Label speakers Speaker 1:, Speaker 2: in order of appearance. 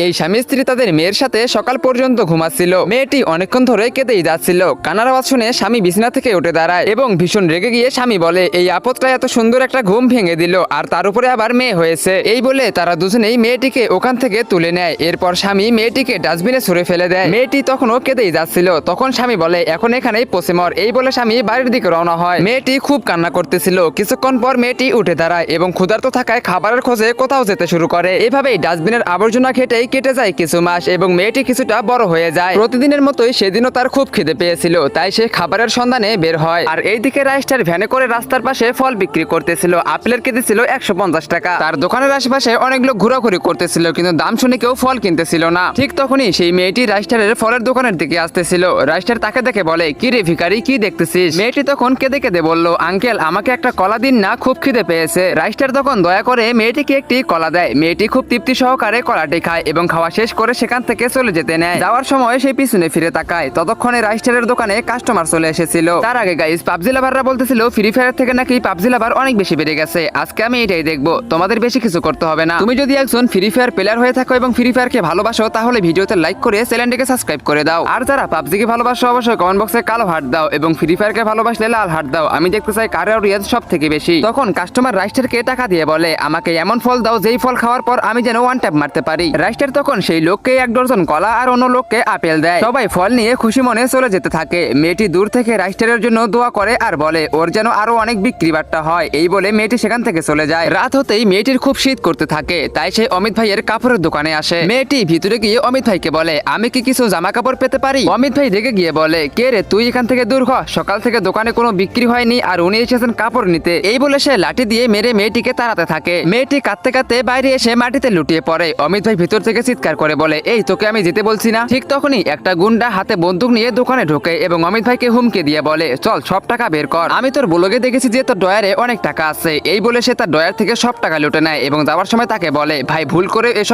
Speaker 1: এই স্বামী স্ত্রী তাদের মেয়ের সাথে সকাল পর্যন্ত ঘুমাচ্ছিল। মেয়েটি অনেকক্ষণ ধরে কেঁদেই যাচ্ছিল। কান্নার আওয়াজ শুনে স্বামী বিছানা থেকে উঠে দাঁড়ায় এবং ভীষণ রেগে গিয়ে স্বামী বলে, এই আপদটা এত সুন্দর একটা ঘুম ভেঙে দিল, আর তার উপরে আবার মেয়ে হয়েছে। এই বলে তারা দুজনেই মেয়েটিকে ওখান থেকে তুলে নেয়। এরপর স্বামী মেয়েটিকে ডাস্টবিনে ছুঁড়ে ফেলে দেয়। মেয়েটি তখনও কেঁদেই যাচ্ছিল। তখন স্বামী বলে, এখন এখানেই পচে মর। এই বলে স্বামী বাড়ির দিকে রওনা হয়। মেয়েটি খুব কান্না করতেছিল। কিছুক্ষণ পর মেয়েটি উঠে দাঁড়ায় এবং ক্ষুধার্ত থাকায় খাবারের খোঁজে কোথাও যেতে শুরু করে। এভাবেই ডাস্টবিনের আবর্জনা খেটেই কেটে যায় কিছু মাস এবং মেয়েটি কিছুটা বড় হয়ে যায়। প্রতিদিনের মতোই সেদিনও তার খুব খিদে পেয়েছিল, তাই সে খাবারের সন্ধানে বের হয়। আর এইদিকে রাইস্টার ভ্যানে করে রাস্তার পাশে ফল বিক্রি করতেছিল। আপেলের কেজি ছিল 150 টাকা। তার দোকানের আশেপাশে অনেক লোক ঘোরাঘুরি করতেছিল, কিন্তু দাম শুনে কেউ ফল কিনতেছিল না। ঠিক তখনই সেই মেয়েটি রাইস্টারের ফলের দোকানের দিকে আসতেছিল। রাইস্টার তাকে দেখে বলে, কি রে ভিখারি, কি দেখতেছিস? মেয়েটি তখন কেঁদে কেঁদে বলল, আঙ্কেল আমাকে একটা কলা দিন না, খুব খিদে পেয়েছে। রাইস্টার তখন দয়া করে মেয়েটিকে একটি কলা দেয়। মেয়েটি খুব তৃপ্তি সহকারে কলাটি খায় এবং খাওয়া শেষ করে সেখান থেকে চলে যেতে নেয়। যাওয়ার সময় সে পিছনে ফিরে তাকায়। ততক্ষণে রাইস্টারের দোকানে কাস্টমার চলে এসেছিল। তার আগে গাইস, পাবজি লাভাররা বলতেছিল ফ্রি ফায়ার থেকে নাকি পাবজি লাভার অনেক বেশি বেড়ে গেছে। আজকে আমি এটাই দেখবো, তোমাদের বেশি কিছু করতে হবে না। তুমি যদি একজন ফ্রি ফায়ার প্লেয়ার হয়ে থাকো এবং ফ্রি ফায়ারকে ভালোবাসো, তাহলে ভিডিওতে লাইক করে চ্যানেলটিকে সাবস্ক্রাইব করে দাও। আর যারা পাবজিকে ভালোবাসো, অবশ্যই কমেন্ট বক্সে কালো হার্ট দাও এবং ফ্রি ফায়ারকে ভালোবাসলে লাল হার্ট দাও। আমি দেখতে চাই কার রিয়াজ সব থেকে বেশি। তখন কাস্টমার রাইস্টারকে টাকা দিয়ে বলে, আমাকে এমন ফল দাও যেই ফল খাওয়ার পর আমি যেন ওয়ান ট্যাপ মারতে পারি। রাইস্টার তখন সেই লোককে 1 ডজন কলা আর অন্য লোককে আপেল দেয়। সবাই ফল নিয়ে খুশি মনে চলে যেতে থাকে। মেয়েটি দূর থেকে রাইস্টারের জন্য দোয়া করে আর বলে, ওর যেন আরো অনেক বিক্রি বাট্টা হয়। এই বলে মেয়েটি সেখান থেকে চলে যায়। রাত হতেই মেয়েটির খুব শীত করতে থাকে, তাই সে অমিত ভাইয়ের কাপড়ের দোকানে আসে। মেয়েটি ভিতরে গিয়ে অমিত ভাইকে বলে, আমি কি কিছু জামা কাপড় পেতে পারি? অমিত ভাই রেগে গিয়ে বলে, কে রে তুই, এখান থেকে দূর হ, সকাল থেকে দোকানে কোনো বিক্রি হয়নি আর উনি এসেছেন কাপড় নিতে। এই বলে সে লাঠি দিয়ে মেরে মেয়েটিকে তাড়াতে থাকে। মেয়েটি কাঁদতে কাঁদতে বাইরে এসে মাটিতে লুটিয়ে পড়ে। অমিত ভাই ভিতর থেকে চিৎকার করে বলে, এই তোকে আমি যেতে বলছি না? ঠিক তখনই একটা গুন্ডা হাতে বন্দুক নিয়ে দোকানে ঢোকে এবং অমিত ভাইকে হুমকি দিয়ে বলে, চল সব টাকা বের কর, আমি তোর ব্লগে দেখেছি যে তোর ডয়ারে অনেক টাকা আছে। এই বলে সে তার ডয়ার থেকে সব টাকা লুটে নেয় এবং যাওয়ার সময় তাকে বলে, ভাই ভুল করে এসব